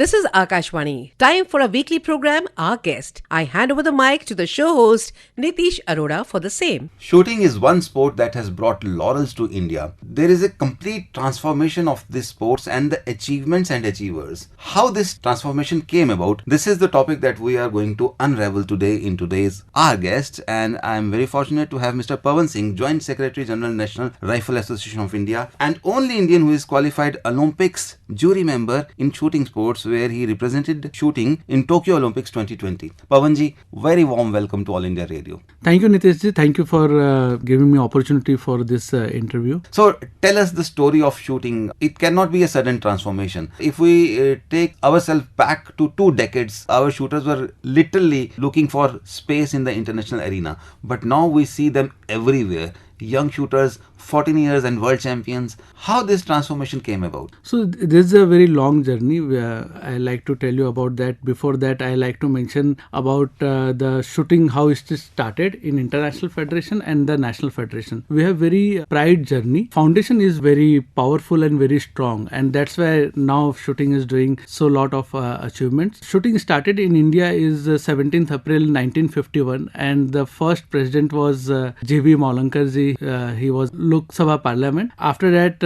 This is Akashwani. Time for a weekly program, Our Guest. I hand over the mic to the show host, Nitish Arora, for the same. Shooting is one sport that has brought laurels to India. There is a complete transformation of this sports and the achievements and achievers. How this transformation came about, this is the topic that we are going to unravel today in today's Our Guest, and I am very fortunate to have Mr. Pawan Singh, Joint Secretary General, National Rifle Association of India, and only Indian who is qualified Olympics jury member in shooting sports, where he represented shooting in Tokyo Olympics 2020. Pawan ji, very warm welcome to All India Radio. Thank you, Nitish ji. Thank you for giving me opportunity for this interview. So tell us the story of shooting. It cannot be a sudden transformation. If we take ourselves back to 2 decades, our shooters were literally looking for space in the international arena. But now we see them everywhere. Young shooters, 14 years and world champions. How this transformation came about? So this is a very long journey. I like to tell you about that. Before that, I like to mention about the shooting, how it started in International Federation and the National Federation. We have very pride journey. Foundation is very powerful and very strong, and that's why now shooting is doing so lot of achievements. Shooting started in India is 17th April 1951, and the first president was J.B. Maulankar ji. He was Lok Sabha Parliament. After that,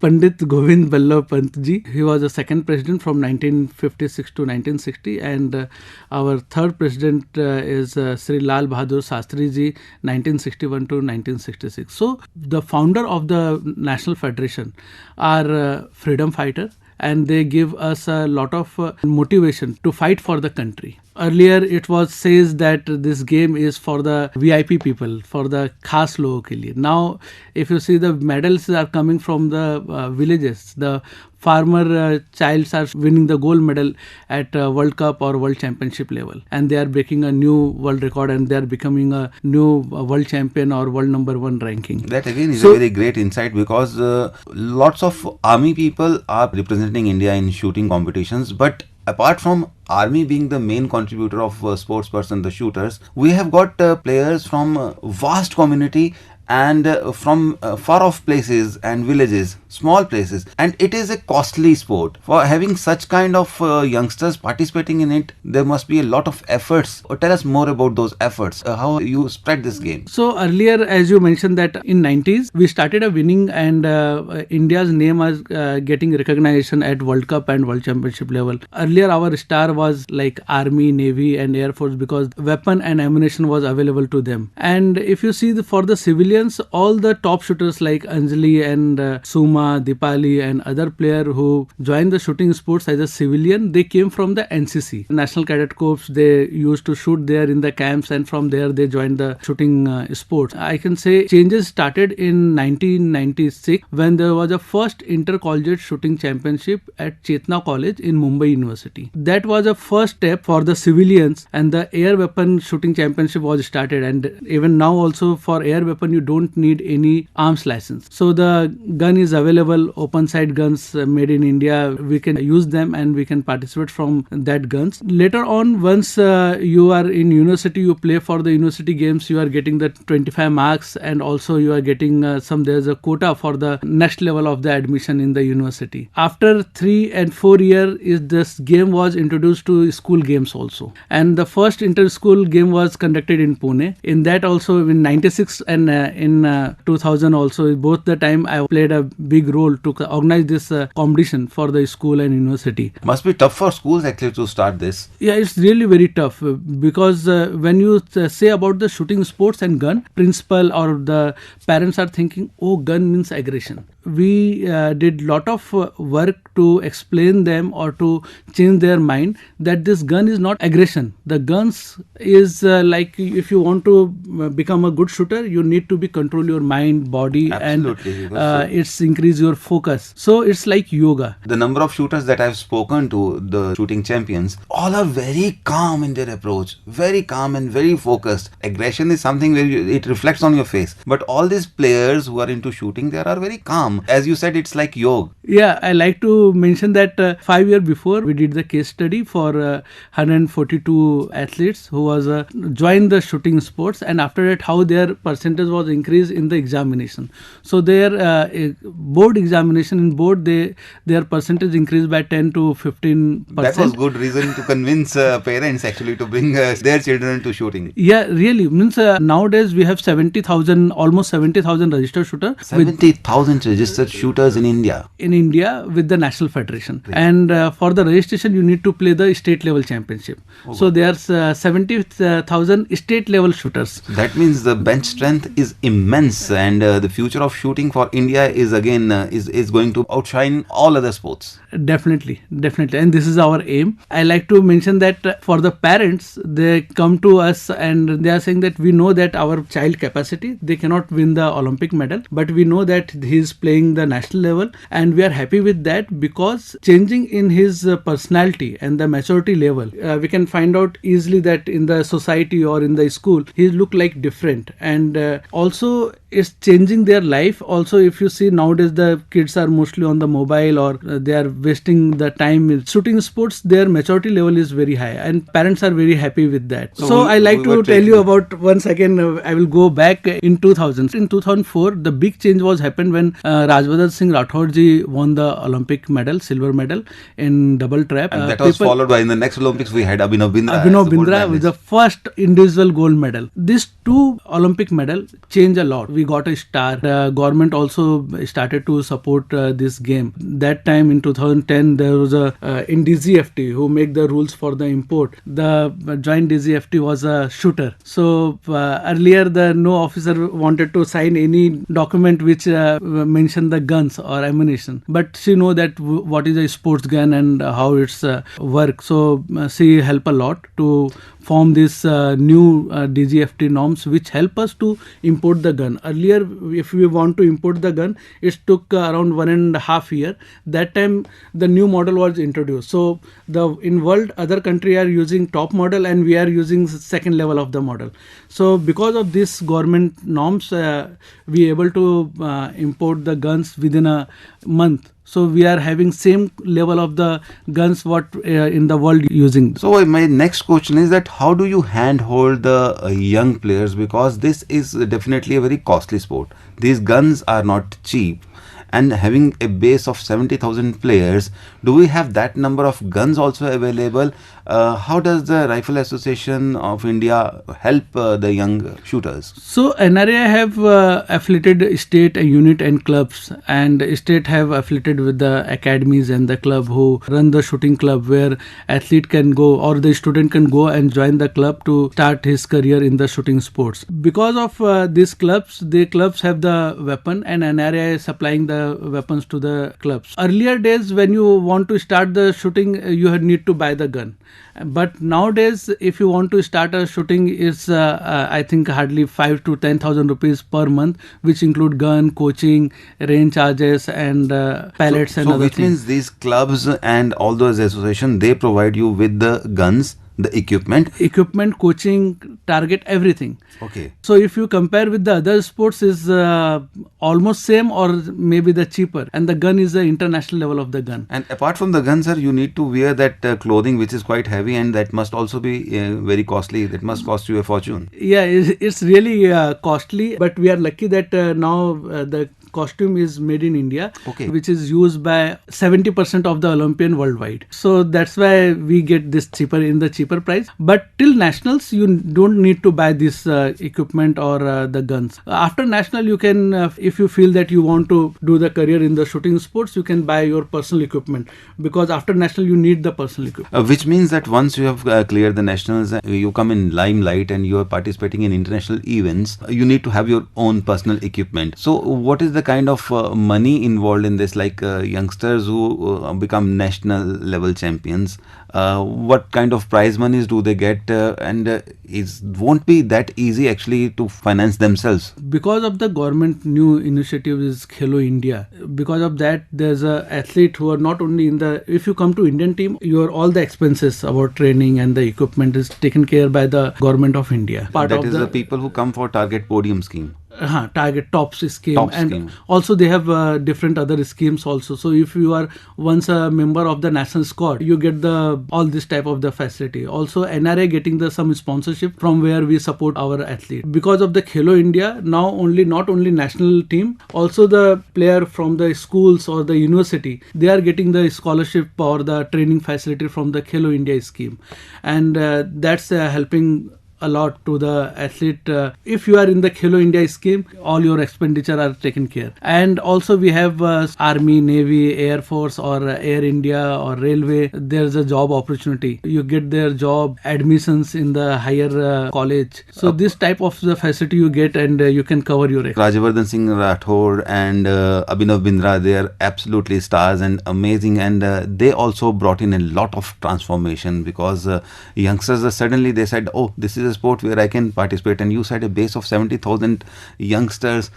Pandit Govind Ballabh Pant ji. He was the second president from 1956 to 1960, and our third president is Sri Lal Bahadur Shastri ji, 1961 to 1966. So the founder of the National Federation are freedom fighter, and they give us a lot of motivation to fight for the country. Earlier it was says that this game is for the VIP people, for the khas logo ke liye. Now if you see, the medals are coming from the villages. The farmer childs are winning the gold medal at World Cup or World Championship level, and they are breaking a new world record, and they are becoming a new world champion or world number 1 ranking. That again is a very great insight, because lots of army people are representing India in shooting competitions, but apart from army being the main contributor of sports person, the shooters, we have got players from vast community and from far off places and villages, small places, and it is a costly sport. For having such kind of youngsters participating in it, there must be a lot of efforts. Tell us more about those efforts, how you spread this game. So earlier, as you mentioned, that in 90s we started a winning, and India's name was getting recognition at World Cup and World Championship level. Earlier our star was like Army, Navy and Air Force, because weapon and ammunition was available to them. And if you see for the civilians, all the top shooters like Anjali and Suma, Dipali and other player who joined the shooting sports as a civilian, they came from the NCC, National Cadet Corps. They used to shoot there in the camps, and from there they joined the shooting sports. I can say changes started in 1996 when there was a first intercollegiate shooting championship at Chetna College in Mumbai University. That was a first step for the civilians, and the air weapon shooting championship was started. And even now also for air weapon you don't need any arms license. So the gun is available, open sight guns made in India. We can use them and we can participate from that guns. Later on, once you are in university, you play for the university games, you are getting the 25 marks, and also you are getting there's a quota for the next level of the admission in the university. After 3 and 4 years, this game was introduced to school games also. And the first inter-school game was conducted in Pune. In that also in 96 and in 2000 also, both the time I played a big role to organize this competition for the school and university. Must be tough for schools actually to start this. Yeah, it's really very tough, because when you say about the shooting sports and gun, principal or the parents are thinking, oh, gun means aggression. We did lot of work to explain them or to change their mind that this gun is not aggression. The guns is like, if you want to become a good shooter, you need to be control your mind, body. Absolutely. And it's increase your focus. So it's like yoga. The number of shooters that I've spoken to, the shooting champions, all are very calm in their approach, very calm and very focused. Aggression is something where it reflects on your face. But all these players who are into shooting, they are very calm. calm. As you said, it's like yoga. Yeah, I like to mention that 5 years before we did the case study for 142 athletes who was joined the shooting sports, and after that how their percentage was increased in the examination. So their board examination in board, their percentage increased by 10 to 15%. That was good reason to convince parents actually to bring their children to shooting. Yeah, really means nowadays we have 70,000, almost 70,000 registered shooters. 70,000 registered shooters in India. In India with the National Federation. And for the registration, you need to play the state level championship. So there's 70,000 state level shooters. That means the bench strength is immense, and the future of shooting for India is again is going to outshine all other sports. Definitely. And this is our aim. I like to mention that for the parents, they come to us and they are saying that we know that our child capacity, they cannot win the Olympic medal, but we know that he is playing the national level, and we are happy with that because changing in his personality and the maturity level, we can find out easily that in the society or in the school, he look like different, and also it's changing their life. Also, if you see nowadays the kids are mostly on the mobile or they are wasting the time in shooting sports, their maturity level is very high and parents are very happy with that. So I like to tell you about, once again I will go back in 2000. In 2004 the big change was happened when Rajvardhan Singh Rathod ji won the Olympic medal, silver medal in double trap. And that was followed by in the next Olympics we had Abhinav Bindra. Abhinav Bindra with the first individual gold medal. These two Olympic medal change a lot. We got a star. The government also started to support this game. That time in 2010 there was a in DGFT who make the rules for the import. The joint DGFT was a shooter. So earlier the no officer wanted to sign any document which mentioned the guns or ammunition. But she know that what is a sports gun and how it's work. So she help a lot to form this new DGFT norms which help us to import the gun. Earlier, if we want to import the gun, it took around 1.5 years. That time, the new model was introduced. So, in world, other country are using top model and we are using second level of the model. So, because of this government norms, we able to import the guns within a month. So we are having same level of the guns what in the world using. So my next question is that how do you handhold the young players, because this is definitely a very costly sport. These guns are not cheap. And having a base of 70,000 players, do we have that number of guns also available? How does the Rifle Association of India help the young shooters? So NRA have affiliated state unit and clubs, and state have affiliated with the academies and the club who run the shooting club where athlete can go or the student can go and join the club to start his career in the shooting sports. Because of these clubs, the clubs have the weapon and NRA is supplying the weapons to the clubs. Earlier days when you want to start the shooting, you need to buy the gun. But nowadays, if you want to start a shooting, it's I think hardly 5 to 10,000 rupees per month, which include gun, coaching, range charges, and pallets and other which things. Means these clubs and all those associations, they provide you with the guns, the equipment, coaching, target, everything. Okay. So if you compare with the other sports, is almost same or maybe the cheaper, and the gun is the international level of the gun. And apart from the gun, sir, you need to wear that clothing which is quite heavy, and that must also be very costly. That must cost you a fortune. Yeah, it's really costly, but we are lucky that now the costume is made in India, which is used by 70% of the Olympian worldwide. So that's why we get this cheaper in the cheaper price. But till nationals, you don't need to buy this equipment or the guns. After national, you can, if you feel that you want to do the career in the shooting sports, you can buy your personal equipment, because after national, you need the personal equipment. Which means that once you have cleared the nationals, you come in limelight and you are participating in international events, you need to have your own personal equipment. So what is the kind of money involved in this, like youngsters who become national level champions? What kind of prize monies do they get? And it won't be that easy actually to finance themselves. Because of the government new initiative is Khelo India. Because of that, there's a athlete who are not only in the, if you come to Indian team, your all the expenses about training and the equipment is taken care by the government of India. That is the people who come for target podium scheme. target tops scheme, Top and scheme. also they have different other schemes also. So if you are once a member of the national squad, you get the all this type of the facility. Also NRA getting the some sponsorship from where we support our athlete. Because of the Khelo India, now not only national team, also the player from the schools or the university, they are getting the scholarship or the training facility from the Khelo India scheme, and that's helping a lot to the athlete. If you are in the Khelo India scheme, all your expenditure are taken care. And also we have Army, Navy, Air Force or Air India or Railway. There's a job opportunity. You get their job admissions in the higher college. So this type of the facility you get, and you can cover your Rajavardhan Singh Rathore and Abhinav Bindra, they are absolutely stars and amazing, and they also brought in a lot of transformation because youngsters suddenly they said, oh, this is a sport where I can participate, and you said a base of 70,000 youngsters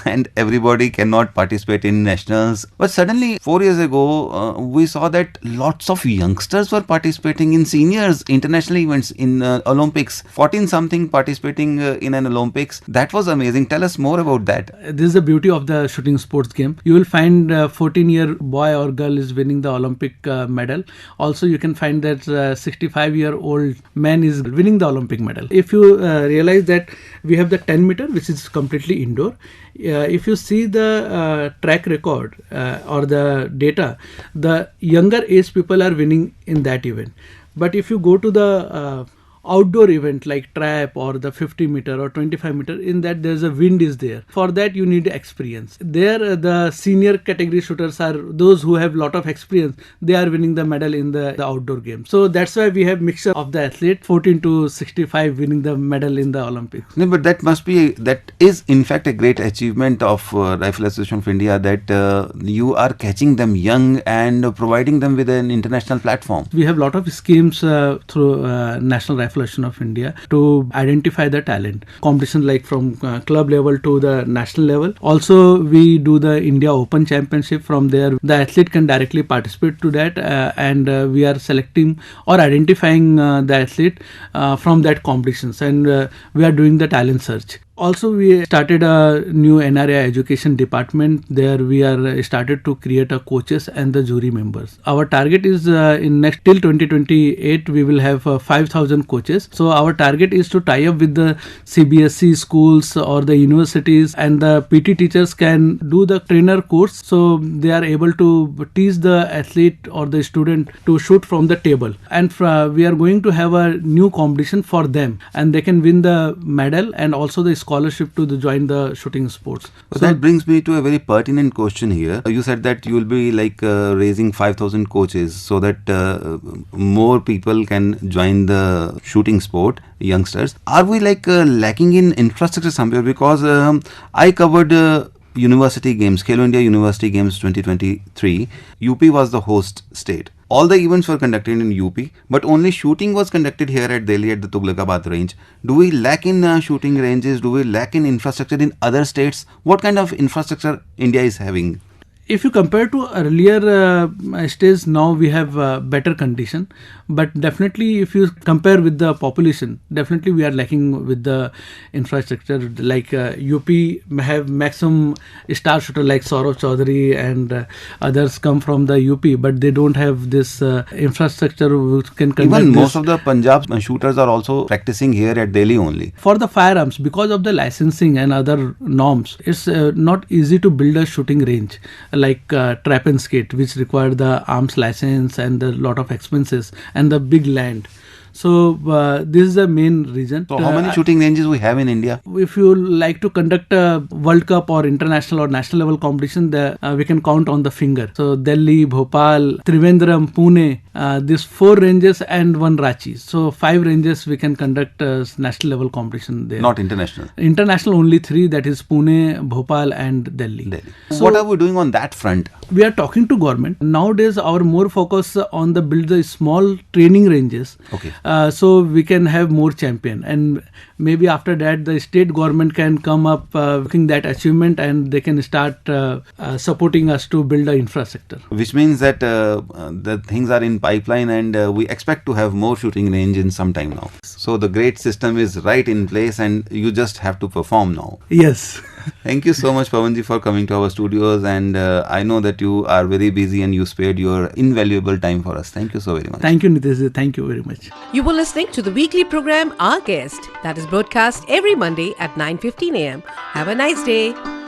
and everybody cannot participate in nationals. But suddenly 4 years ago we saw that lots of youngsters were participating in seniors international events, in Olympics, 14 something participating in an Olympics. That was amazing. Tell us more about that. This is the beauty of the shooting sports game. You will find 14-year boy or girl is winning the Olympic medal. Also you can find that 65-year-old man is winning the Olympic medal. If you realize that we have the 10 meter, which is completely indoor. If you see the track record or the data, the younger age people are winning in that event. But if you go to the outdoor event like trap or the 50 meter or 25 meter, in that there's a wind is there. For that you need experience. There the senior category shooters are those who have lot of experience. They are winning the medal in the outdoor game. So that's why we have mixture of the athlete 14 to 65 winning the medal in the Olympics. No, but that is in fact a great achievement of Rifle Association of India, that you are catching them young and providing them with an international platform. We have lot of schemes through National Rifle Association of India to identify the talent. Competition like from club level to the national level. Also we do the India Open Championship. From there the athlete can directly participate to that, and we are selecting or identifying the athlete from that competitions, and we are doing the talent search. Also, we started a new NRA education department. There we are started to create a coaches and the jury members. Our target is in next till 2028 we will have 5,000 coaches. So our target is to tie up with the CBSE schools or the universities, and the PT teachers can do the trainer course. So they are able to teach the athlete or the student to shoot from the table. And we are going to have a new competition for them, and they can win the medal and also the scholarship to join the shooting sports. So that brings me to a very pertinent question here. You said that you will be like raising 5,000 coaches so that more people can join the shooting sport, youngsters. Are we like lacking in infrastructure somewhere? Because I covered university games, Khelo India University Games 2023. UP was the host state. All the events were conducted in UP, but only shooting was conducted here at Delhi at the Tughlakabad range. Do we lack in shooting ranges? Do we lack in infrastructure in other states? What kind of infrastructure India is having? If you compare to earlier stage, now we have better condition. But definitely if you compare with the population, definitely we are lacking with the infrastructure. Like UP have maximum star shooter like Saurav Chaudhary and others come from the UP, but they don't have this infrastructure which can conduct. Even most of the Punjab shooters are also practicing here at Delhi only. For the firearms, because of the licensing and other norms, it's not easy to build a shooting range like trap and skate, which require the arms license and a lot of expenses and the big land. So this is the main reason. So how many shooting ranges we have in India? If you like to conduct a World Cup or international or national level competition, we can count on the finger. So Delhi, Bhopal, Trivandrum, Pune, these 4 ranges and 1 Ranchi. So 5 ranges we can conduct national level competition there. Not international. International only 3, that is Pune, Bhopal and Delhi. So what are we doing on that front? We are talking to government. Nowadays our more focus on the build the small training ranges. Okay. So we can have more champion, and maybe after that the state government can come up looking that achievement, and they can start supporting us to build the infrastructure. Which means that the things are in pipeline, and we expect to have more shooting range in some time now. So the great system is right in place, and you just have to perform now. Yes. Thank you so much, Pawanji, for coming to our studios, and I know that you are very busy and you spared your invaluable time for us. Thank you so very much. Thank you, Nitish. Thank you very much. You were listening to the weekly program Our Guest that is broadcast every Monday at 9:15 a.m. Have a nice day.